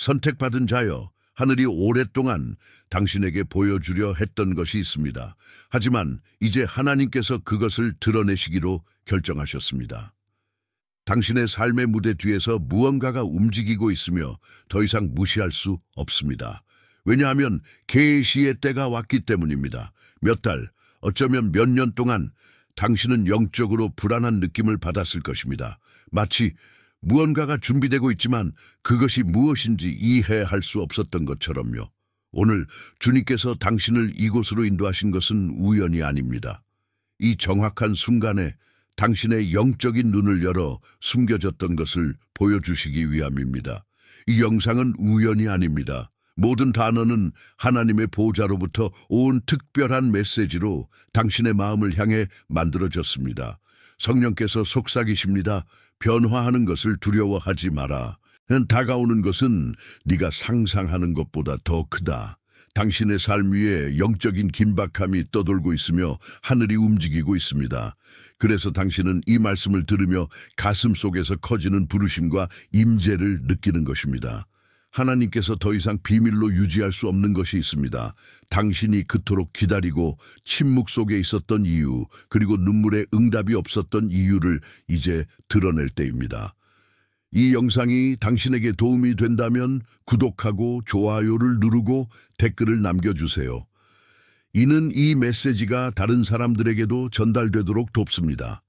선택받은 자여, 하늘이 오랫동안 당신에게 보여주려 했던 것이 있습니다. 하지만 이제 하나님께서 그것을 드러내시기로 결정하셨습니다. 당신의 삶의 무대 뒤에서 무언가가 움직이고 있으며 더 이상 무시할 수 없습니다. 왜냐하면 계시의 때가 왔기 때문입니다. 몇 달, 어쩌면 몇 년 동안 당신은 영적으로 불안한 느낌을 받았을 것입니다. 마치 무언가가 준비되고 있지만 그것이 무엇인지 이해할 수 없었던 것처럼요. 오늘 주님께서 당신을 이곳으로 인도하신 것은 우연이 아닙니다. 이 정확한 순간에 당신의 영적인 눈을 열어 숨겨졌던 것을 보여주시기 위함입니다. 이 영상은 우연이 아닙니다. 모든 단어는 하나님의 보좌로부터 온 특별한 메시지로 당신의 마음을 향해 만들어졌습니다. 성령께서 속삭이십니다. 변화하는 것을 두려워하지 마라. 다가오는 것은 네가 상상하는 것보다 더 크다. 당신의 삶 위에 영적인 긴박함이 떠돌고 있으며 하늘이 움직이고 있습니다. 그래서 당신은 이 말씀을 들으며 가슴 속에서 커지는 부르심과 임재를 느끼는 것입니다. 하나님께서 더 이상 비밀로 유지할 수 없는 것이 있습니다. 당신이 그토록 기다리고 침묵 속에 있었던 이유, 그리고 눈물에 응답이 없었던 이유를 이제 드러낼 때입니다. 이 영상이 당신에게 도움이 된다면 구독하고 좋아요를 누르고 댓글을 남겨주세요. 이는 이 메시지가 다른 사람들에게도 전달되도록 돕습니다.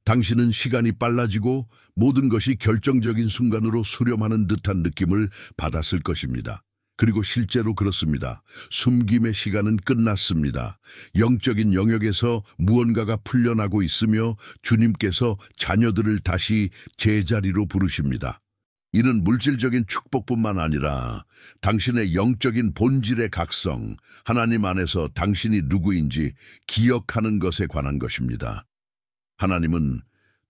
당신은 시간이 빨라지고 모든 것이 결정적인 순간으로 수렴하는 듯한 느낌을 받았을 것입니다. 그리고 실제로 그렇습니다. 숨김의 시간은 끝났습니다. 영적인 영역에서 무언가가 풀려나고 있으며 주님께서 자녀들을 다시 제자리로 부르십니다. 이는 물질적인 축복뿐만 아니라 당신의 영적인 본질의 각성, 하나님 안에서 당신이 누구인지 기억하는 것에 관한 것입니다. 하나님은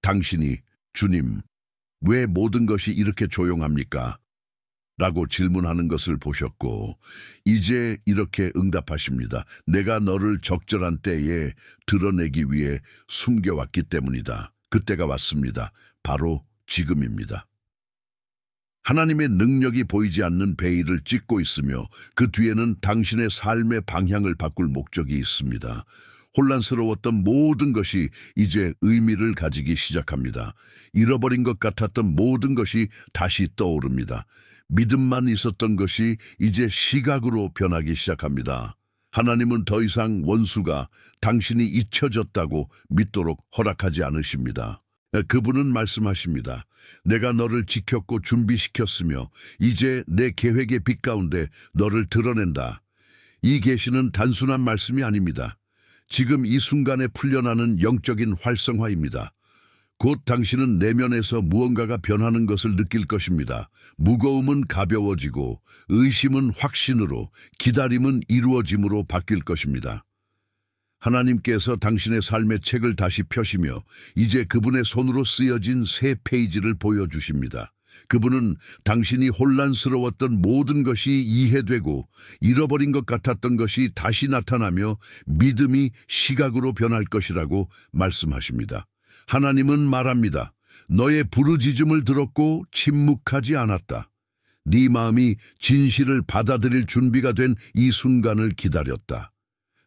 당신이 주님, 왜 모든 것이 이렇게 조용합니까? 라고 질문하는 것을 보셨고 이제 이렇게 응답하십니다. 내가 너를 적절한 때에 드러내기 위해 숨겨왔기 때문이다. 그때가 왔습니다. 바로 지금입니다. 하나님의 능력이 보이지 않는 베일을 찢고 있으며 그 뒤에는 당신의 삶의 방향을 바꿀 목적이 있습니다. 혼란스러웠던 모든 것이 이제 의미를 가지기 시작합니다. 잃어버린 것 같았던 모든 것이 다시 떠오릅니다. 믿음만 있었던 것이 이제 시각으로 변하기 시작합니다. 하나님은 더 이상 원수가 당신이 잊혀졌다고 믿도록 허락하지 않으십니다. 그분은 말씀하십니다. 내가 너를 지켰고 준비시켰으며 이제 내 계획의 빛 가운데 너를 드러낸다. 이 계시는 단순한 말씀이 아닙니다. 지금 이 순간에 풀려나는 영적인 활성화입니다. 곧 당신은 내면에서 무언가가 변하는 것을 느낄 것입니다. 무거움은 가벼워지고 의심은 확신으로, 기다림은 이루어짐으로 바뀔 것입니다. 하나님께서 당신의 삶의 책을 다시 펴시며 이제 그분의 손으로 쓰여진 새 페이지를 보여주십니다. 그분은 당신이 혼란스러웠던 모든 것이 이해되고 잃어버린 것 같았던 것이 다시 나타나며 믿음이 시각으로 변할 것이라고 말씀하십니다. 하나님은 말합니다. 너의 부르짖음을 들었고 침묵하지 않았다. 네 마음이 진실을 받아들일 준비가 된 이 순간을 기다렸다.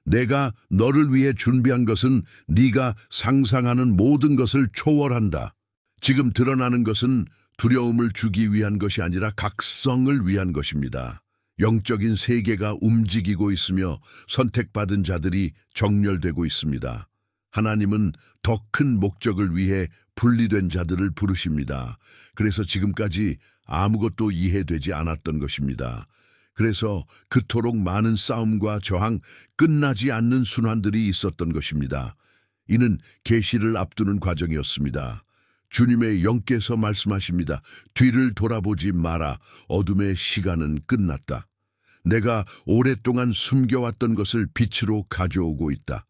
내가 너를 위해 준비한 것은 네가 상상하는 모든 것을 초월한다. 지금 드러나는 것은 두려움을 주기 위한 것이 아니라 각성을 위한 것입니다. 영적인 세계가 움직이고 있으며 선택받은 자들이 정렬되고 있습니다. 하나님은 더 큰 목적을 위해 분리된 자들을 부르십니다. 그래서 지금까지 아무것도 이해되지 않았던 것입니다. 그래서 그토록 많은 싸움과 저항, 끝나지 않는 순환들이 있었던 것입니다. 이는 계시를 앞두는 과정이었습니다. 주님의 영께서 말씀하십니다. 뒤를 돌아보지 마라. 어둠의 시간은 끝났다. 내가 오랫동안 숨겨왔던 것을 빛으로 가져오고 있다.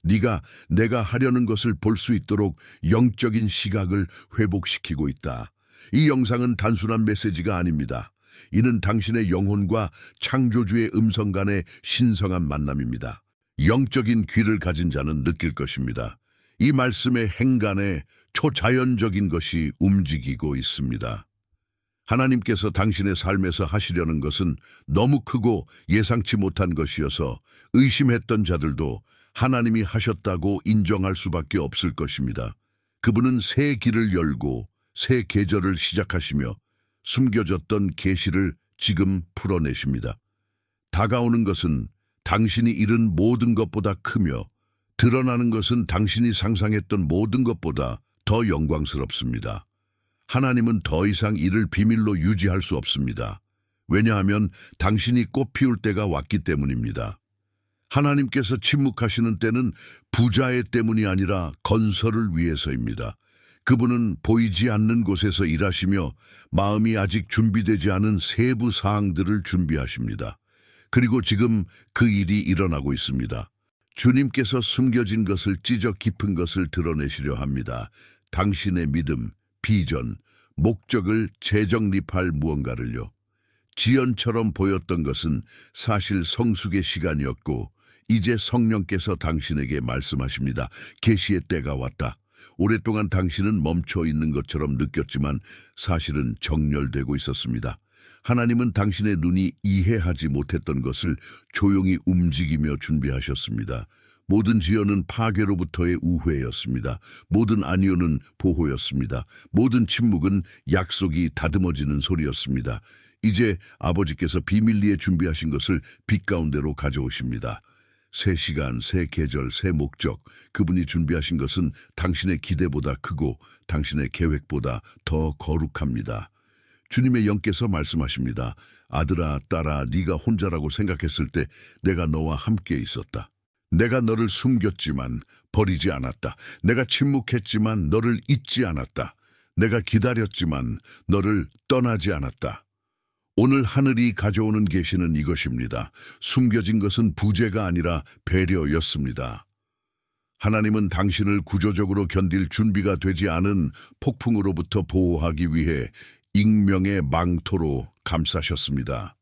네가 내가 하려는 것을 볼 수 있도록 영적인 시각을 회복시키고 있다. 이 영상은 단순한 메시지가 아닙니다. 이는 당신의 영혼과 창조주의 음성 간의 신성한 만남입니다. 영적인 귀를 가진 자는 느낄 것입니다. 이 말씀의 행간에 초자연적인 것이 움직이고 있습니다. 하나님께서 당신의 삶에서 하시려는 것은 너무 크고 예상치 못한 것이어서 의심했던 자들도 하나님이 하셨다고 인정할 수밖에 없을 것입니다. 그분은 새 길을 열고 새 계절을 시작하시며 숨겨졌던 계시를 지금 풀어내십니다. 다가오는 것은 당신이 잃은 모든 것보다 크며 드러나는 것은 당신이 상상했던 모든 것보다 더 영광스럽습니다. 하나님은 더 이상 이를 비밀로 유지할 수 없습니다. 왜냐하면 당신이 꽃 피울 때가 왔기 때문입니다. 하나님께서 침묵하시는 때는 부자의 때문이 아니라 건설을 위해서입니다. 그분은 보이지 않는 곳에서 일하시며 마음이 아직 준비되지 않은 세부 사항들을 준비하십니다. 그리고 지금 그 일이 일어나고 있습니다. 주님께서 숨겨진 것을 찢어 깊은 것을 드러내시려 합니다. 당신의 믿음, 비전, 목적을 재정립할 무언가를요. 지연처럼 보였던 것은 사실 성숙의 시간이었고 이제 성령께서 당신에게 말씀하십니다. 계시의 때가 왔다. 오랫동안 당신은 멈춰 있는 것처럼 느꼈지만 사실은 정렬되고 있었습니다. 하나님은 당신의 눈이 이해하지 못했던 것을 조용히 움직이며 준비하셨습니다. 모든 지연은 파괴로부터의 우회였습니다. 모든 아니오는 보호였습니다. 모든 침묵은 약속이 다듬어지는 소리였습니다. 이제 아버지께서 비밀리에 준비하신 것을 빛 가운데로 가져오십니다. 새 시간, 새 계절, 새 목적, 그분이 준비하신 것은 당신의 기대보다 크고 당신의 계획보다 더 거룩합니다. 주님의 영께서 말씀하십니다. 아들아, 딸아, 네가 혼자라고 생각했을 때 내가 너와 함께 있었다. 내가 너를 숨겼지만 버리지 않았다. 내가 침묵했지만 너를 잊지 않았다. 내가 기다렸지만 너를 떠나지 않았다. 오늘 하늘이 가져오는 계시는 이것입니다. 숨겨진 것은 부재가 아니라 배려였습니다. 하나님은 당신을 구조적으로 견딜 준비가 되지 않은 폭풍으로부터 보호하기 위해 익명의 망토로 감싸셨습니다.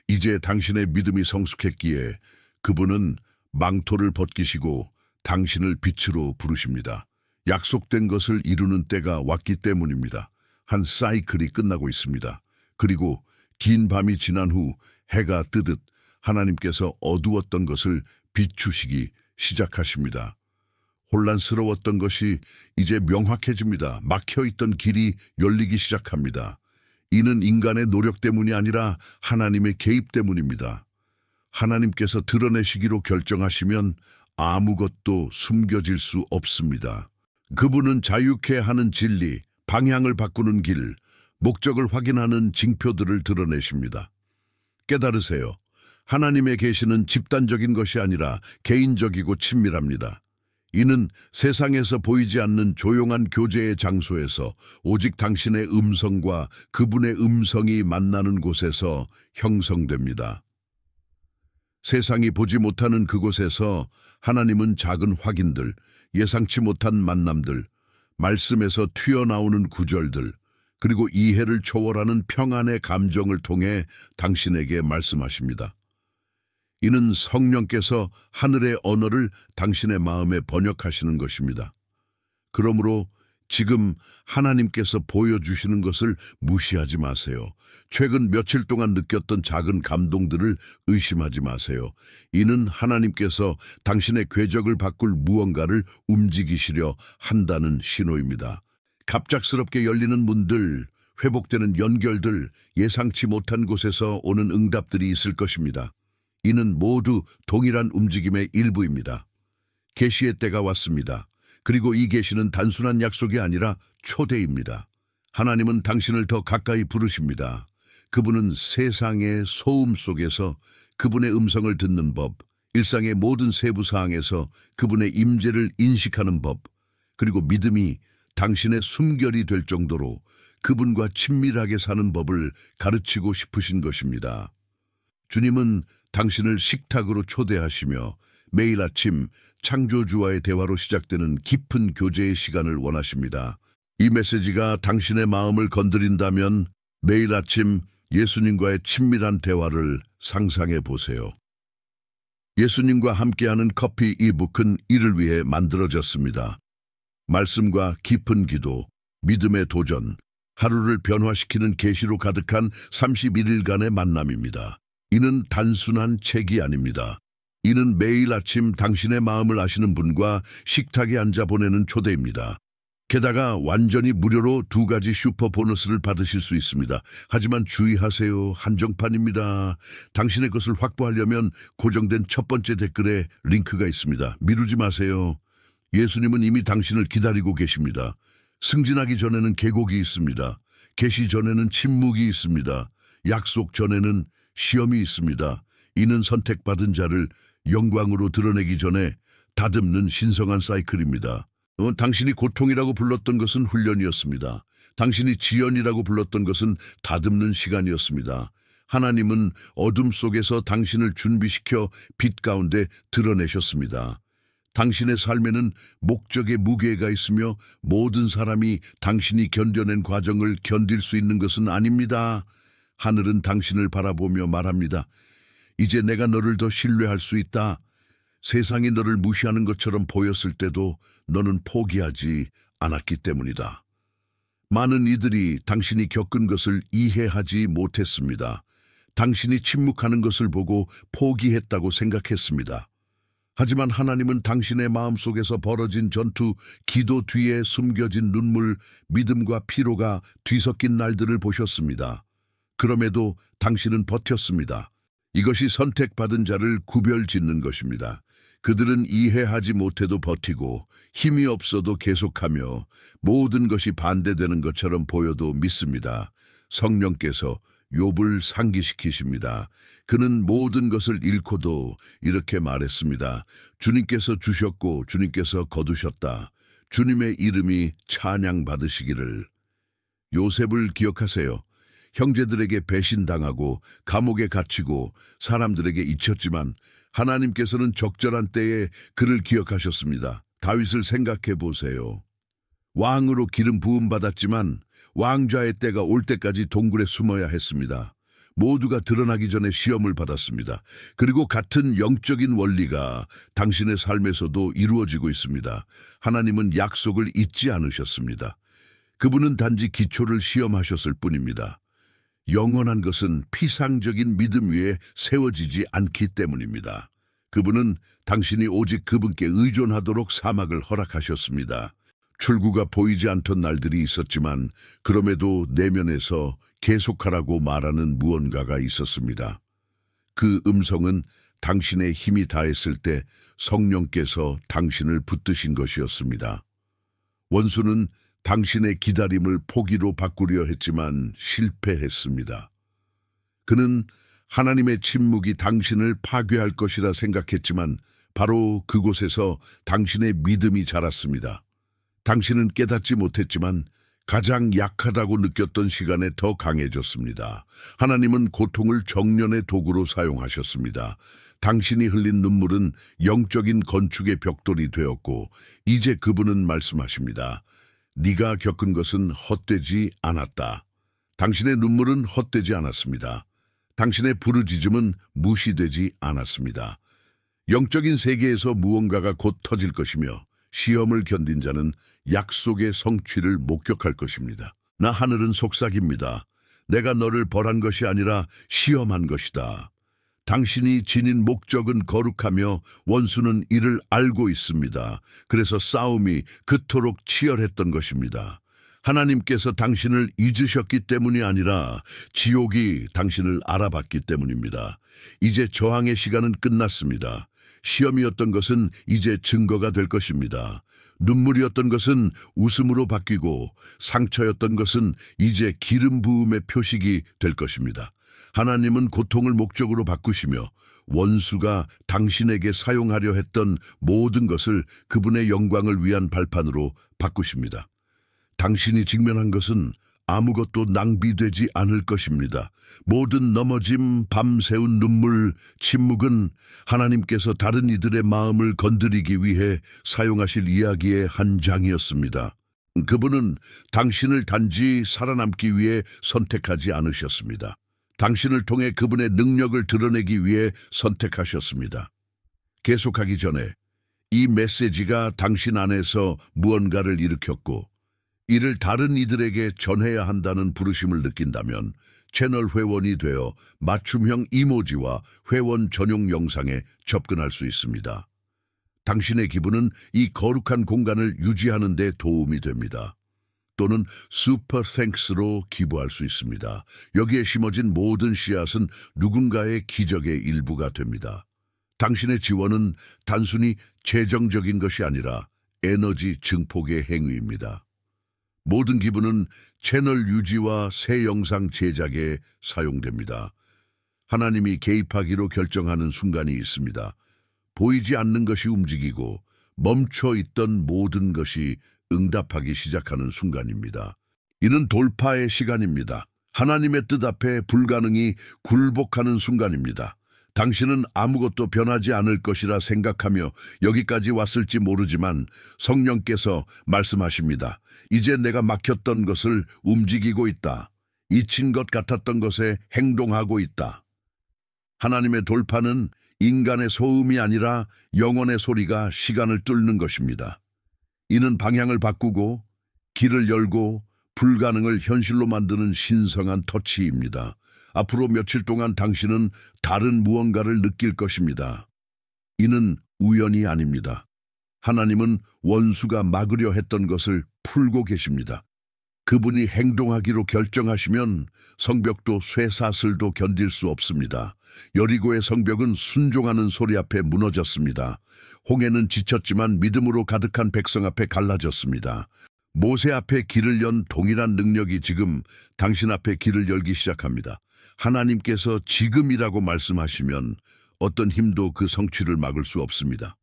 이제 당신의 믿음이 성숙했기에 그분은 망토를 벗기시고 당신을 빛으로 부르십니다. 약속된 것을 이루는 때가 왔기 때문입니다. 한 사이클이 끝나고 있습니다. 그리고 긴 밤이 지난 후 해가 뜨듯 하나님께서 어두웠던 것을 비추시기 시작하십니다. 혼란스러웠던 것이 이제 명확해집니다. 막혀있던 길이 열리기 시작합니다. 이는 인간의 노력 때문이 아니라 하나님의 개입 때문입니다. 하나님께서 드러내시기로 결정하시면 아무것도 숨겨질 수 없습니다. 그분은 자유케 하는 진리, 방향을 바꾸는 길, 목적을 확인하는 징표들을 드러내십니다. 깨달으세요. 하나님의 계시는 집단적인 것이 아니라 개인적이고 친밀합니다. 이는 세상에서 보이지 않는 조용한 교제의 장소에서 오직 당신의 음성과 그분의 음성이 만나는 곳에서 형성됩니다. 세상이 보지 못하는 그곳에서 하나님은 작은 확인들, 예상치 못한 만남들, 말씀에서 튀어나오는 구절들, 그리고 이해를 초월하는 평안의 감정을 통해 당신에게 말씀하십니다. 이는 성령께서 하늘의 언어를 당신의 마음에 번역하시는 것입니다. 그러므로 지금 하나님께서 보여주시는 것을 무시하지 마세요. 최근 며칠 동안 느꼈던 작은 감동들을 의심하지 마세요. 이는 하나님께서 당신의 궤적을 바꿀 무언가를 움직이시려 한다는 신호입니다. 갑작스럽게 열리는 문들, 회복되는 연결들, 예상치 못한 곳에서 오는 응답들이 있을 것입니다. 이는 모두 동일한 움직임의 일부입니다. 계시의 때가 왔습니다. 그리고 이 계시는 단순한 약속이 아니라 초대입니다. 하나님은 당신을 더 가까이 부르십니다. 그분은 세상의 소음 속에서 그분의 음성을 듣는 법, 일상의 모든 세부 사항에서 그분의 임재를 인식하는 법, 그리고 믿음이 당신의 숨결이 될 정도로 그분과 친밀하게 사는 법을 가르치고 싶으신 것입니다. 주님은 당신을 식탁으로 초대하시며 매일 아침 창조주와의 대화로 시작되는 깊은 교제의 시간을 원하십니다. 이 메시지가 당신의 마음을 건드린다면 매일 아침 예수님과의 친밀한 대화를 상상해 보세요. 예수님과 함께하는 커피 이북은 이를 위해 만들어졌습니다. 말씀과 깊은 기도, 믿음의 도전, 하루를 변화시키는 계시로 가득한 31일간의 만남입니다. 이는 단순한 책이 아닙니다. 이는 매일 아침 당신의 마음을 아시는 분과 식탁에 앉아 보내는 초대입니다. 게다가 완전히 무료로 2가지 슈퍼 보너스를 받으실 수 있습니다. 하지만 주의하세요. 한정판입니다. 당신의 것을 확보하려면 고정된 첫 번째 댓글에 링크가 있습니다. 미루지 마세요. 예수님은 이미 당신을 기다리고 계십니다. 승진하기 전에는 계곡이 있습니다. 계시 전에는 침묵이 있습니다. 약속 전에는 시험이 있습니다. 이는 선택받은 자를 영광으로 드러내기 전에 다듬는 신성한 사이클입니다. 당신이 고통이라고 불렀던 것은 훈련이었습니다. 당신이 지연이라고 불렀던 것은 다듬는 시간이었습니다. 하나님은 어둠 속에서 당신을 준비시켜 빛 가운데 드러내셨습니다. 당신의 삶에는 목적의 무게가 있으며 모든 사람이 당신이 견뎌낸 과정을 견딜 수 있는 것은 아닙니다. 하늘은 당신을 바라보며 말합니다. 이제 내가 너를 더 신뢰할 수 있다. 세상이 너를 무시하는 것처럼 보였을 때도 너는 포기하지 않았기 때문이다. 많은 이들이 당신이 겪은 것을 이해하지 못했습니다. 당신이 침묵하는 것을 보고 포기했다고 생각했습니다. 하지만 하나님은 당신의 마음속에서 벌어진 전투, 기도 뒤에 숨겨진 눈물, 믿음과 피로가 뒤섞인 날들을 보셨습니다. 그럼에도 당신은 버텼습니다. 이것이 선택받은 자를 구별짓는 것입니다. 그들은 이해하지 못해도 버티고 힘이 없어도 계속하며 모든 것이 반대되는 것처럼 보여도 믿습니다. 성령께서 욥을 상기시키십니다. 그는 모든 것을 잃고도 이렇게 말했습니다. 주님께서 주셨고 주님께서 거두셨다. 주님의 이름이 찬양받으시기를. 요셉을 기억하세요. 형제들에게 배신당하고 감옥에 갇히고 사람들에게 잊혔지만 하나님께서는 적절한 때에 그를 기억하셨습니다. 다윗을 생각해 보세요. 왕으로 기름 부음 받았지만 왕좌의 때가 올 때까지 동굴에 숨어야 했습니다. 모두가 드러나기 전에 시험을 받았습니다. 그리고 같은 영적인 원리가 당신의 삶에서도 이루어지고 있습니다. 하나님은 약속을 잊지 않으셨습니다. 그분은 단지 기초를 시험하셨을 뿐입니다. 영원한 것은 피상적인 믿음 위에 세워지지 않기 때문입니다. 그분은 당신이 오직 그분께 의존하도록 사막을 허락하셨습니다. 출구가 보이지 않던 날들이 있었지만 그럼에도 내면에서 계속하라고 말하는 무언가가 있었습니다. 그 음성은 당신의 힘이 다했을 때 성령께서 당신을 붙드신 것이었습니다. 원수는 당신의 기다림을 포기로 바꾸려 했지만 실패했습니다. 그는 하나님의 침묵이 당신을 파괴할 것이라 생각했지만 바로 그곳에서 당신의 믿음이 자랐습니다. 당신은 깨닫지 못했지만 가장 약하다고 느꼈던 시간에 더 강해졌습니다. 하나님은 고통을 정련의 도구로 사용하셨습니다. 당신이 흘린 눈물은 영적인 건축의 벽돌이 되었고 이제 그분은 말씀하십니다. 네가 겪은 것은 헛되지 않았다. 당신의 눈물은 헛되지 않았습니다. 당신의 부르짖음은 무시되지 않았습니다. 영적인 세계에서 무언가가 곧 터질 것이며 시험을 견딘 자는 약속의 성취를 목격할 것입니다. 나 하늘은 속삭입니다. 내가 너를 벌한 것이 아니라 시험한 것이다. 당신이 지닌 목적은 거룩하며 원수는 이를 알고 있습니다. 그래서 싸움이 그토록 치열했던 것입니다. 하나님께서 당신을 잊으셨기 때문이 아니라 지옥이 당신을 알아봤기 때문입니다. 이제 저항의 시간은 끝났습니다. 시험이었던 것은 이제 증거가 될 것입니다. 눈물이었던 것은 웃음으로 바뀌고 상처였던 것은 이제 기름 부음의 표식이 될 것입니다. 하나님은 고통을 목적으로 바꾸시며 원수가 당신에게 사용하려 했던 모든 것을 그분의 영광을 위한 발판으로 바꾸십니다. 당신이 직면한 것은 아무것도 낭비되지 않을 것입니다. 모든 넘어짐, 밤새운 눈물, 침묵은 하나님께서 다른 이들의 마음을 건드리기 위해 사용하실 이야기의 한 장이었습니다. 그분은 당신을 단지 살아남기 위해 선택하지 않으셨습니다. 당신을 통해 그분의 능력을 드러내기 위해 선택하셨습니다. 계속하기 전에 이 메시지가 당신 안에서 무언가를 일으켰고 이를 다른 이들에게 전해야 한다는 부르심을 느낀다면 채널 회원이 되어 맞춤형 이모지와 회원 전용 영상에 접근할 수 있습니다. 당신의 기분은 이 거룩한 공간을 유지하는 데 도움이 됩니다. 또는 슈퍼 땡스로 기부할 수 있습니다. 여기에 심어진 모든 씨앗은 누군가의 기적의 일부가 됩니다. 당신의 지원은 단순히 재정적인 것이 아니라 에너지 증폭의 행위입니다. 모든 기부는 채널 유지와 새 영상 제작에 사용됩니다. 하나님이 개입하기로 결정하는 순간이 있습니다. 보이지 않는 것이 움직이고 멈춰 있던 모든 것이 응답하기 시작하는 순간입니다. 이는 돌파의 시간입니다. 하나님의 뜻 앞에 불가능이 굴복하는 순간입니다. 당신은 아무것도 변하지 않을 것이라 생각하며 여기까지 왔을지 모르지만 성령께서 말씀하십니다. 이제 내가 막혔던 것을 움직이고 있다. 잊힌 것 같았던 것에 행동하고 있다. 하나님의 돌파는 인간의 소음이 아니라 영혼의 소리가 시간을 뚫는 것입니다. 이는 방향을 바꾸고 길을 열고 불가능을 현실로 만드는 신성한 터치입니다. 앞으로 며칠 동안 당신은 다른 무언가를 느낄 것입니다. 이는 우연이 아닙니다. 하나님은 원수가 막으려 했던 것을 풀고 계십니다. 그분이 행동하기로 결정하시면 성벽도 쇠사슬도 견딜 수 없습니다. 여리고의 성벽은 순종하는 소리 앞에 무너졌습니다. 홍해는 지쳤지만 믿음으로 가득한 백성 앞에 갈라졌습니다. 모세 앞에 길을 연 동일한 능력이 지금 당신 앞에 길을 열기 시작합니다. 하나님께서 지금이라고 말씀하시면 어떤 힘도 그 성취를 막을 수 없습니다.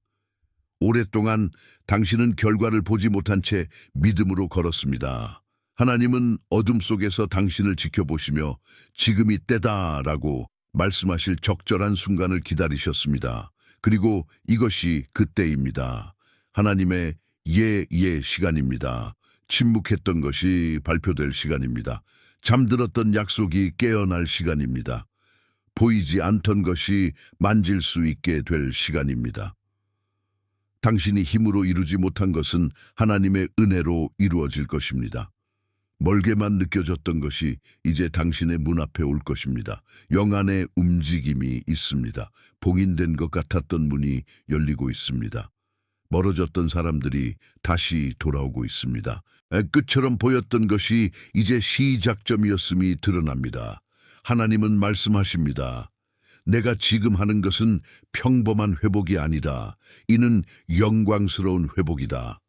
오랫동안 당신은 결과를 보지 못한 채 믿음으로 걸었습니다. 하나님은 어둠 속에서 당신을 지켜보시며 지금이 때다라고 말씀하실 적절한 순간을 기다리셨습니다. 그리고 이것이 그때입니다. 하나님의 예 시간입니다. 침묵했던 것이 발표될 시간입니다. 잠들었던 약속이 깨어날 시간입니다. 보이지 않던 것이 만질 수 있게 될 시간입니다. 당신이 힘으로 이루지 못한 것은 하나님의 은혜로 이루어질 것입니다. 멀게만 느껴졌던 것이 이제 당신의 문 앞에 올 것입니다. 영안의 움직임이 있습니다. 봉인된 것 같았던 문이 열리고 있습니다. 멀어졌던 사람들이 다시 돌아오고 있습니다. 끝처럼 보였던 것이 이제 시작점이었음이 드러납니다. 하나님은 말씀하십니다. 내가 지금 하는 것은 평범한 회복이 아니다. 이는 영광스러운 회복이다.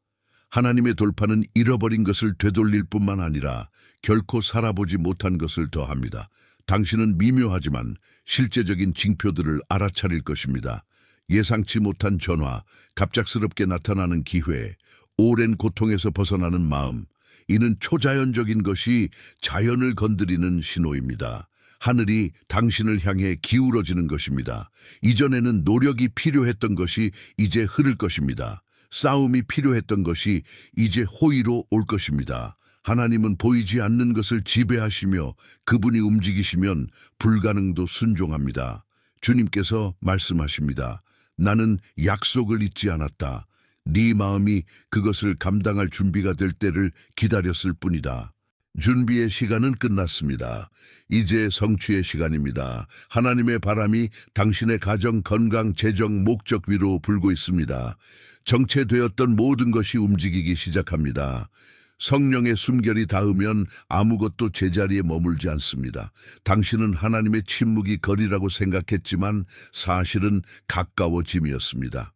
하나님의 돌파는 잃어버린 것을 되돌릴 뿐만 아니라 결코 살아보지 못한 것을 더합니다. 당신은 미묘하지만 실제적인 징표들을 알아차릴 것입니다. 예상치 못한 전화, 갑작스럽게 나타나는 기회, 오랜 고통에서 벗어나는 마음, 이는 초자연적인 것이 자연을 건드리는 신호입니다. 하늘이 당신을 향해 기울어지는 것입니다. 이전에는 노력이 필요했던 것이 이제 흐를 것입니다. 싸움이 필요했던 것이 이제 호의로 올 것입니다. 하나님은 보이지 않는 것을 지배하시며 그분이 움직이시면 불가능도 순종합니다. 주님께서 말씀하십니다. 나는 약속을 잊지 않았다. 네 마음이 그것을 감당할 준비가 될 때를 기다렸을 뿐이다. 준비의 시간은 끝났습니다. 이제 성취의 시간입니다. 하나님의 바람이 당신의 가정, 건강, 재정, 목적 위로 불고 있습니다. 정체되었던 모든 것이 움직이기 시작합니다. 성령의 숨결이 닿으면 아무것도 제자리에 머물지 않습니다. 당신은 하나님의 침묵이 거리라고 생각했지만 사실은 가까워짐이었습니다.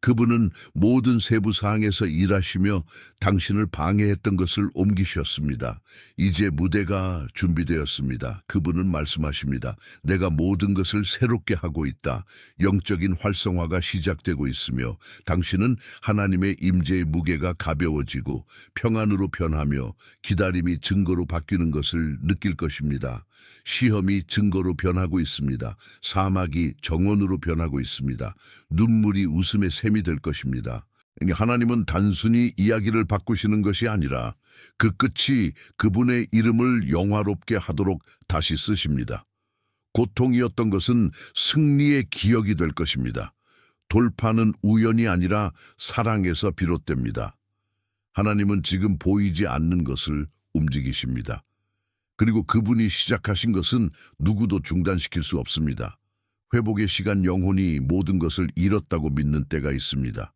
그분은 모든 세부 사항에서 일하시며 당신을 방해했던 것을 옮기셨습니다. 이제 무대가 준비되었습니다. 그분은 말씀하십니다. 내가 모든 것을 새롭게 하고 있다. 영적인 활성화가 시작되고 있으며 당신은 하나님의 임재의 무게가 가벼워지고 평안으로 변하며 기다림이 증거로 바뀌는 것을 느낄 것입니다. 시험이 증거로 변하고 있습니다. 사막이 정원으로 변하고 있습니다. 눈물이 웃음의 샘이 될 것입니다. 하나님은 단순히 이야기를 바꾸시는 것이 아니라 그 끝이 그분의 이름을 영화롭게 하도록 다시 쓰십니다. 고통이었던 것은 승리의 기억이 될 것입니다. 돌파는 우연이 아니라 사랑에서 비롯됩니다. 하나님은 지금 보이지 않는 것을 움직이십니다. 그리고 그분이 시작하신 것은 누구도 중단시킬 수 없습니다. 회복의 시간 영혼이 모든 것을 잃었다고 믿는 때가 있습니다.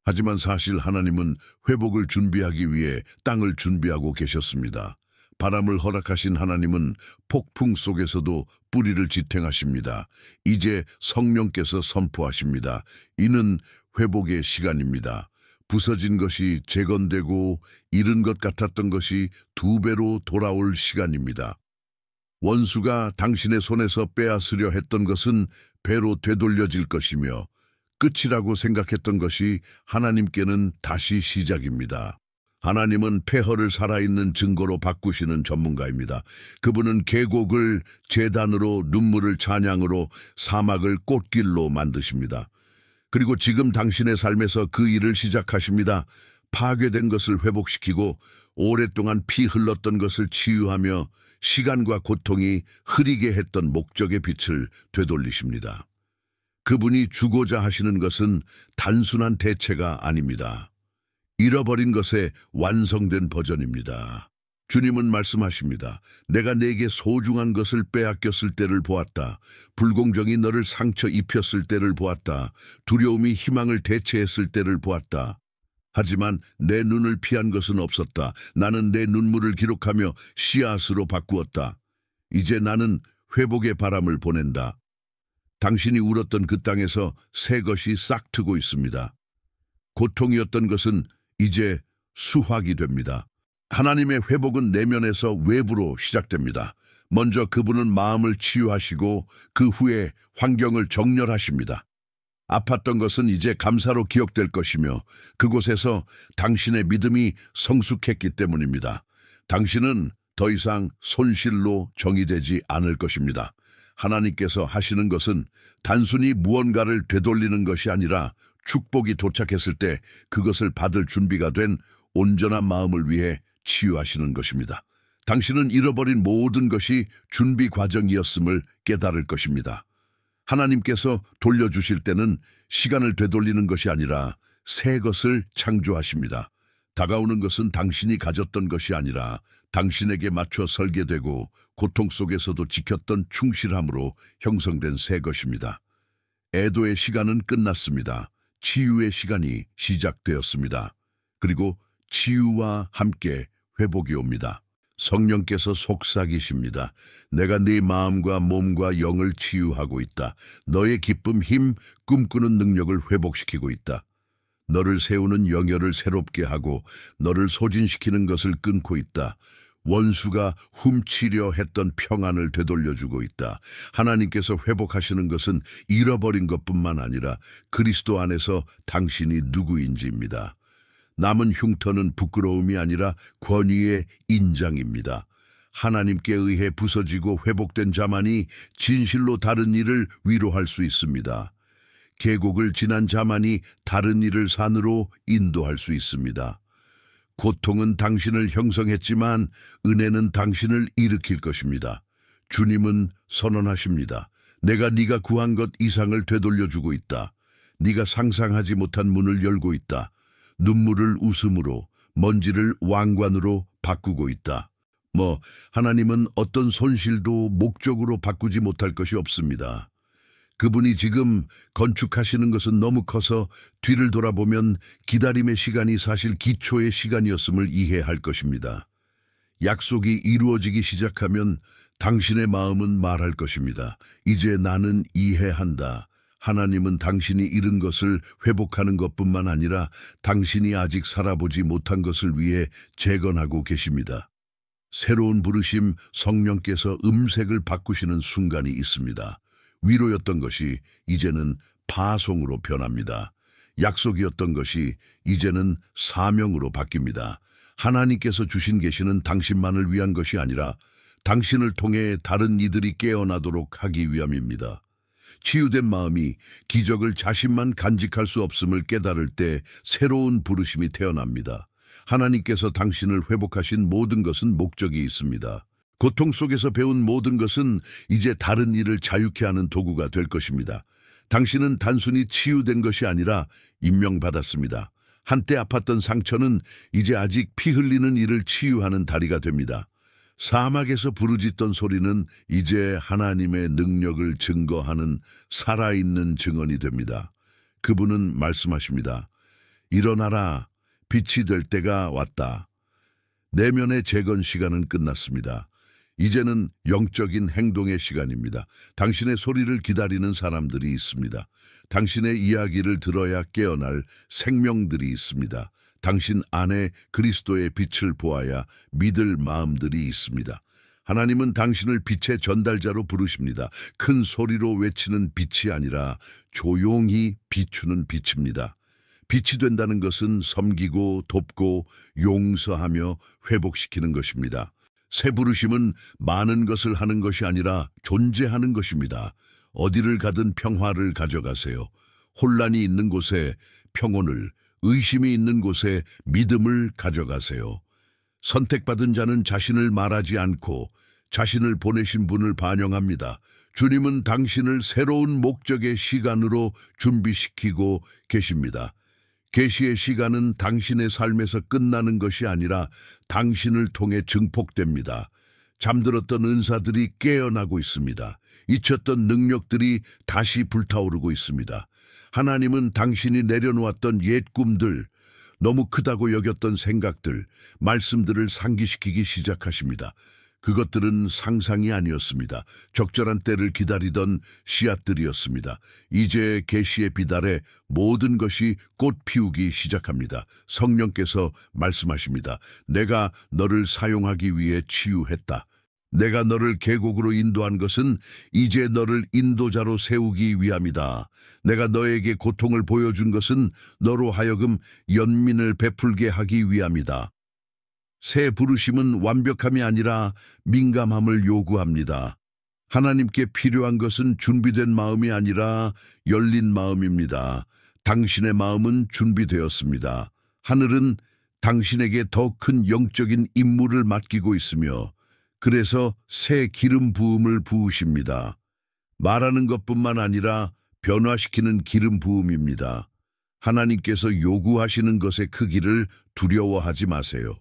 하지만 사실 하나님은 회복을 준비하기 위해 땅을 준비하고 계셨습니다. 바람을 허락하신 하나님은 폭풍 속에서도 뿌리를 지탱하십니다. 이제 성령께서 선포하십니다. 이는 회복의 시간입니다. 부서진 것이 재건되고 잃은 것 같았던 것이 2배로 돌아올 시간입니다. 원수가 당신의 손에서 빼앗으려 했던 것은 배로 되돌려질 것이며 끝이라고 생각했던 것이 하나님께는 다시 시작입니다. 하나님은 폐허를 살아있는 증거로 바꾸시는 전문가입니다. 그분은 계곡을 제단으로, 눈물을 찬양으로, 사막을 꽃길로 만드십니다. 그리고 지금 당신의 삶에서 그 일을 시작하십니다. 파괴된 것을 회복시키고 오랫동안 피 흘렀던 것을 치유하며 시간과 고통이 흐리게 했던 목적의 빛을 되돌리십니다. 그분이 주고자 하시는 것은 단순한 대체가 아닙니다. 잃어버린 것의 완성된 버전입니다. 주님은 말씀하십니다. 내가 내게 소중한 것을 빼앗겼을 때를 보았다. 불공정이 너를 상처 입혔을 때를 보았다. 두려움이 희망을 대체했을 때를 보았다. 하지만 내 눈을 피한 것은 없었다. 나는 내 눈물을 기록하며 씨앗으로 바꾸었다. 이제 나는 회복의 바람을 보낸다. 당신이 울었던 그 땅에서 새 것이 싹 트고 있습니다. 고통이었던 것은 이제 수확이 됩니다. 하나님의 회복은 내면에서 외부로 시작됩니다. 먼저 그분은 마음을 치유하시고 그 후에 환경을 정렬하십니다. 아팠던 것은 이제 감사로 기억될 것이며 그곳에서 당신의 믿음이 성숙했기 때문입니다. 당신은 더 이상 손실로 정의되지 않을 것입니다. 하나님께서 하시는 것은 단순히 무언가를 되돌리는 것이 아니라 축복이 도착했을 때 그것을 받을 준비가 된 온전한 마음을 위해 치유하시는 것입니다. 당신은 잃어버린 모든 것이 준비 과정이었음을 깨달을 것입니다. 하나님께서 돌려주실 때는 시간을 되돌리는 것이 아니라 새 것을 창조하십니다. 다가오는 것은 당신이 가졌던 것이 아니라 당신에게 맞춰 설계되고 고통 속에서도 지켰던 충실함으로 형성된 새 것입니다. 애도의 시간은 끝났습니다. 치유의 시간이 시작되었습니다. 그리고 치유와 함께 회복이 옵니다. 성령께서 속삭이십니다. 내가 네 마음과 몸과 영을 치유하고 있다. 너의 기쁨, 힘, 꿈꾸는 능력을 회복시키고 있다. 너를 세우는 영역을 새롭게 하고 너를 소진시키는 것을 끊고 있다. 원수가 훔치려 했던 평안을 되돌려주고 있다. 하나님께서 회복하시는 것은 잃어버린 것뿐만 아니라 그리스도 안에서 당신이 누구인지입니다. 남은 흉터는 부끄러움이 아니라 권위의 인장입니다. 하나님께 의해 부서지고 회복된 자만이 진실로 다른 이를 위로할 수 있습니다. 계곡을 지난 자만이 다른 이를 산으로 인도할 수 있습니다. 고통은 당신을 형성했지만 은혜는 당신을 일으킬 것입니다. 주님은 선언하십니다. 내가 네가 구한 것 이상을 되돌려주고 있다. 네가 상상하지 못한 문을 열고 있다. 눈물을 웃음으로, 먼지를 왕관으로 바꾸고 있다. 하나님은 어떤 손실도 목적으로 바꾸지 못할 것이 없습니다. 그분이 지금 건축하시는 것은 너무 커서 뒤를 돌아보면 기다림의 시간이 사실 기초의 시간이었음을 이해할 것입니다. 약속이 이루어지기 시작하면 당신의 마음은 말할 것입니다. 이제 나는 이해한다. 하나님은 당신이 잃은 것을 회복하는 것뿐만 아니라 당신이 아직 살아보지 못한 것을 위해 재건하고 계십니다. 새로운 부르심, 성령께서 음색을 바꾸시는 순간이 있습니다. 위로였던 것이 이제는 파송으로 변합니다. 약속이었던 것이 이제는 사명으로 바뀝니다. 하나님께서 주신 계시는 당신만을 위한 것이 아니라 당신을 통해 다른 이들이 깨어나도록 하기 위함입니다. 치유된 마음이 기적을 자신만 간직할 수 없음을 깨달을 때 새로운 부르심이 태어납니다. 하나님께서 당신을 회복하신 모든 것은 목적이 있습니다. 고통 속에서 배운 모든 것은 이제 다른 일을 자유케 하는 도구가 될 것입니다. 당신은 단순히 치유된 것이 아니라 임명받았습니다. 한때 아팠던 상처는 이제 아직 피 흘리는 이를 치유하는 다리가 됩니다. 사막에서 부르짖던 소리는 이제 하나님의 능력을 증거하는 살아있는 증언이 됩니다. 그분은 말씀하십니다. 일어나라, 빛이 될 때가 왔다. 내면의 재건 시간은 끝났습니다. 이제는 영적인 행동의 시간입니다. 당신의 소리를 기다리는 사람들이 있습니다. 당신의 이야기를 들어야 깨어날 생명들이 있습니다. 당신 안에 그리스도의 빛을 보아야 믿을 마음들이 있습니다. 하나님은 당신을 빛의 전달자로 부르십니다. 큰 소리로 외치는 빛이 아니라 조용히 비추는 빛입니다. 빛이 된다는 것은 섬기고 돕고 용서하며 회복시키는 것입니다. 새 부르심은 많은 것을 하는 것이 아니라 존재하는 것입니다. 어디를 가든 평화를 가져가세요. 혼란이 있는 곳에 평온을, 의심이 있는 곳에 믿음을 가져가세요. 선택받은 자는 자신을 말하지 않고 자신을 보내신 분을 반영합니다. 주님은 당신을 새로운 목적의 시간으로 준비시키고 계십니다. 계시의 시간은 당신의 삶에서 끝나는 것이 아니라 당신을 통해 증폭됩니다. 잠들었던 은사들이 깨어나고 있습니다. 잊혔던 능력들이 다시 불타오르고 있습니다. 하나님은 당신이 내려놓았던 옛 꿈들, 너무 크다고 여겼던 생각들, 말씀들을 상기시키기 시작하십니다. 그것들은 상상이 아니었습니다. 적절한 때를 기다리던 씨앗들이었습니다. 이제 계시의 빛 아래 모든 것이 꽃 피우기 시작합니다. 성령께서 말씀하십니다. 내가 너를 사용하기 위해 치유했다. 내가 너를 계곡으로 인도한 것은 이제 너를 인도자로 세우기 위함이다. 내가 너에게 고통을 보여준 것은 너로 하여금 연민을 베풀게 하기 위함이다. 새 부르심은 완벽함이 아니라 민감함을 요구합니다. 하나님께 필요한 것은 준비된 마음이 아니라 열린 마음입니다. 당신의 마음은 준비되었습니다. 하늘은 당신에게 더 큰 영적인 임무를 맡기고 있으며 그래서 새 기름 부음을 부으십니다. 말하는 것뿐만 아니라 변화시키는 기름 부음입니다. 하나님께서 요구하시는 것의 크기를 두려워하지 마세요.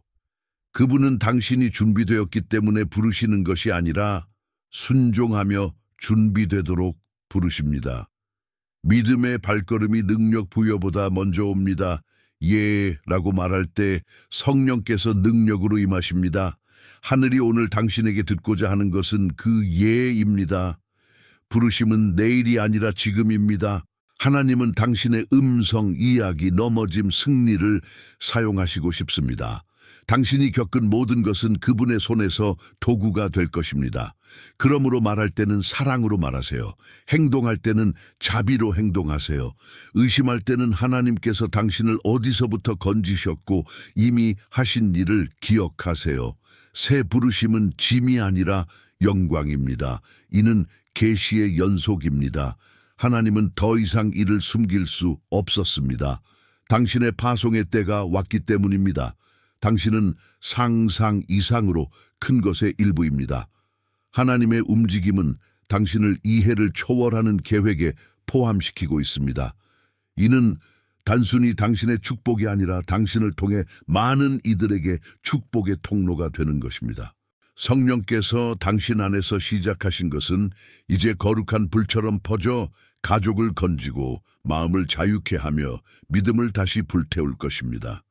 그분은 당신이 준비되었기 때문에 부르시는 것이 아니라 순종하며 준비되도록 부르십니다. 믿음의 발걸음이 능력 부여보다 먼저 옵니다. 예라고 말할 때 성령께서 능력으로 임하십니다. 하늘이 오늘 당신에게 듣고자 하는 것은 그 예입니다. 부르심은 내일이 아니라 지금입니다. 하나님은 당신의 음성, 이야기, 넘어짐, 승리를 사용하시고 싶습니다. 당신이 겪은 모든 것은 그분의 손에서 도구가 될 것입니다. 그러므로 말할 때는 사랑으로 말하세요. 행동할 때는 자비로 행동하세요. 의심할 때는 하나님께서 당신을 어디서부터 건지셨고 이미 하신 일을 기억하세요. 새 부르심은 짐이 아니라 영광입니다. 이는 계시의 연속입니다. 하나님은 더 이상 이를 숨길 수 없었습니다. 당신의 파송의 때가 왔기 때문입니다. 당신은 상상 이상으로 큰 것의 일부입니다. 하나님의 움직임은 당신을 이해를 초월하는 계획에 포함시키고 있습니다. 이는 단순히 당신의 축복이 아니라 당신을 통해 많은 이들에게 축복의 통로가 되는 것입니다. 성령께서 당신 안에서 시작하신 것은 이제 거룩한 불처럼 퍼져 가족을 건지고 마음을 자유케 하며 믿음을 다시 불태울 것입니다.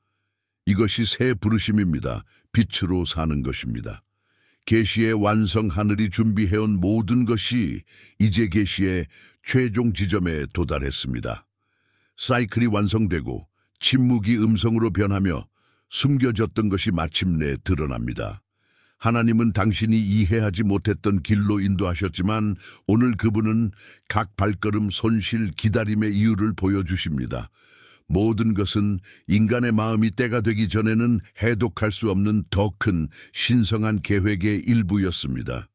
이것이 새 부르심입니다. 빛으로 사는 것입니다. 계시의 완성 하늘이 준비해온 모든 것이 이제 계시의 최종 지점에 도달했습니다. 사이클이 완성되고 침묵이 음성으로 변하며 숨겨졌던 것이 마침내 드러납니다. 하나님은 당신이 이해하지 못했던 길로 인도하셨지만 오늘 그분은 각 발걸음 손실 기다림의 이유를 보여주십니다. 모든 것은 인간의 마음이 때가 되기 전에는 해독할 수 없는 더 큰 신성한 계획의 일부였습니다.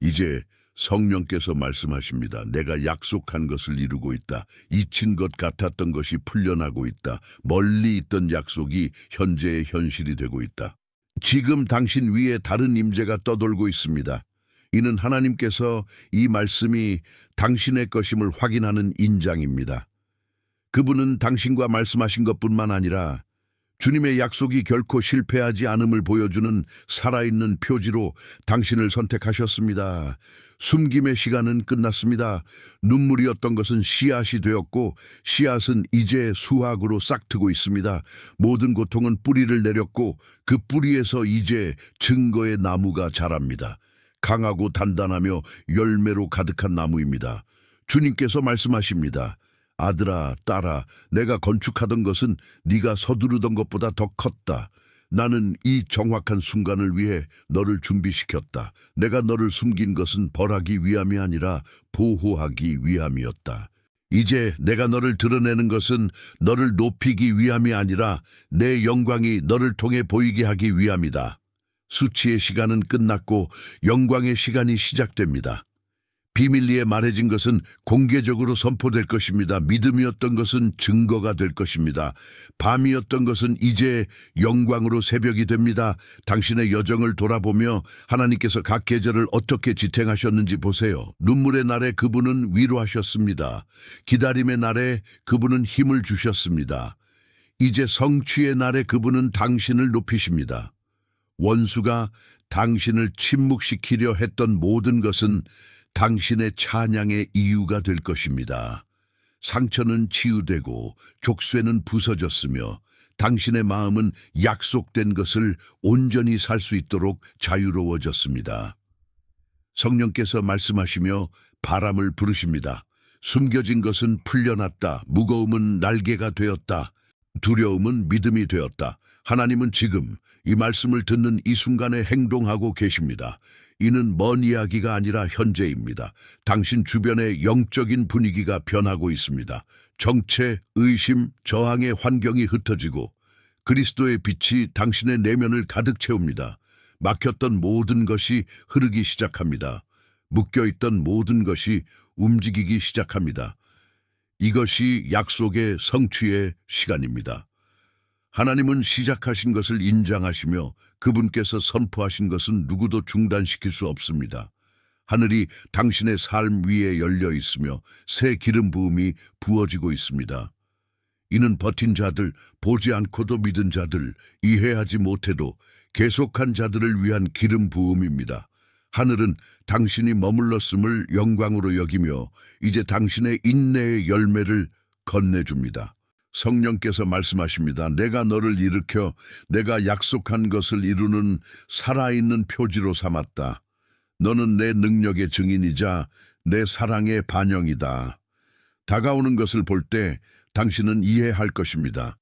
이제 성령께서 말씀하십니다. 내가 약속한 것을 이루고 있다. 잊힌 것 같았던 것이 풀려나고 있다. 멀리 있던 약속이 현재의 현실이 되고 있다. 지금 당신 위에 다른 임재가 떠돌고 있습니다. 이는 하나님께서 이 말씀이 당신의 것임을 확인하는 인장입니다. 그분은 당신과 말씀하신 것뿐만 아니라 주님의 약속이 결코 실패하지 않음을 보여주는 살아있는 표지로 당신을 선택하셨습니다. 숨김의 시간은 끝났습니다. 눈물이었던 것은 씨앗이 되었고 씨앗은 이제 수확으로 싹트고 있습니다. 모든 고통은 뿌리를 내렸고 그 뿌리에서 이제 증거의 나무가 자랍니다. 강하고 단단하며 열매로 가득한 나무입니다. 주님께서 말씀하십니다. 아들아, 딸아, 내가 건축하던 것은 네가 서두르던 것보다 더 컸다. 나는 이 정확한 순간을 위해 너를 준비시켰다. 내가 너를 숨긴 것은 벌하기 위함이 아니라 보호하기 위함이었다. 이제 내가 너를 드러내는 것은 너를 높이기 위함이 아니라 내 영광이 너를 통해 보이게 하기 위함이다. 수치의 시간은 끝났고 영광의 시간이 시작됩니다. 비밀리에 말해진 것은 공개적으로 선포될 것입니다. 믿음이었던 것은 증거가 될 것입니다. 밤이었던 것은 이제 영광으로 새벽이 됩니다. 당신의 여정을 돌아보며 하나님께서 각 계절을 어떻게 지탱하셨는지 보세요. 눈물의 날에 그분은 위로하셨습니다. 기다림의 날에 그분은 힘을 주셨습니다. 이제 성취의 날에 그분은 당신을 높이십니다. 원수가 당신을 침묵시키려 했던 모든 것은 당신의 찬양의 이유가 될 것입니다. 상처는 치유되고 족쇄는 부서졌으며 당신의 마음은 약속된 것을 온전히 살 수 있도록 자유로워졌습니다. 성령께서 말씀하시며 바람을 부르십니다. 숨겨진 것은 풀려났다. 무거움은 날개가 되었다. 두려움은 믿음이 되었다. 하나님은 지금 이 말씀을 듣는 이 순간에 행동하고 계십니다. 이는 먼 이야기가 아니라 현재입니다. 당신 주변의 영적인 분위기가 변하고 있습니다. 정체, 의심, 저항의 환경이 흩어지고 그리스도의 빛이 당신의 내면을 가득 채웁니다. 막혔던 모든 것이 흐르기 시작합니다. 묶여있던 모든 것이 움직이기 시작합니다. 이것이 약속의 성취의 시간입니다. 하나님은 시작하신 것을 인정하시며 그분께서 선포하신 것은 누구도 중단시킬 수 없습니다. 하늘이 당신의 삶 위에 열려 있으며 새 기름 부음이 부어지고 있습니다. 이는 버틴 자들, 보지 않고도 믿은 자들, 이해하지 못해도 계속한 자들을 위한 기름 부음입니다. 하늘은 당신이 머물렀음을 영광으로 여기며 이제 당신의 인내의 열매를 건네줍니다. 성령께서 말씀하십니다. 내가 너를 일으켜 내가 약속한 것을 이루는 살아있는 표지로 삼았다. 너는 내 능력의 증인이자 내 사랑의 반영이다. 다가오는 것을 볼 때 당신은 이해할 것입니다.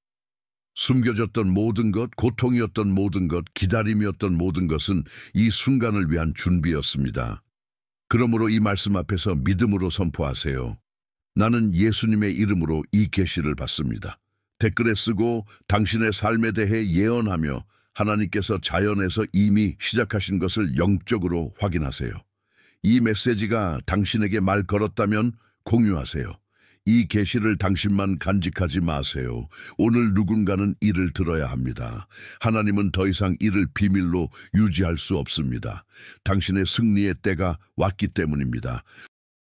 숨겨졌던 모든 것, 고통이었던 모든 것, 기다림이었던 모든 것은 이 순간을 위한 준비였습니다. 그러므로 이 말씀 앞에서 믿음으로 선포하세요. 나는 예수님의 이름으로 이 계시를 받습니다. 댓글에 쓰고 당신의 삶에 대해 예언하며 하나님께서 자연에서 이미 시작하신 것을 영적으로 확인하세요. 이 메시지가 당신에게 말 걸었다면 공유하세요. 이 계시를 당신만 간직하지 마세요. 오늘 누군가는 이를 들어야 합니다. 하나님은 더 이상 이를 비밀로 유지할 수 없습니다. 당신의 승리의 때가 왔기 때문입니다.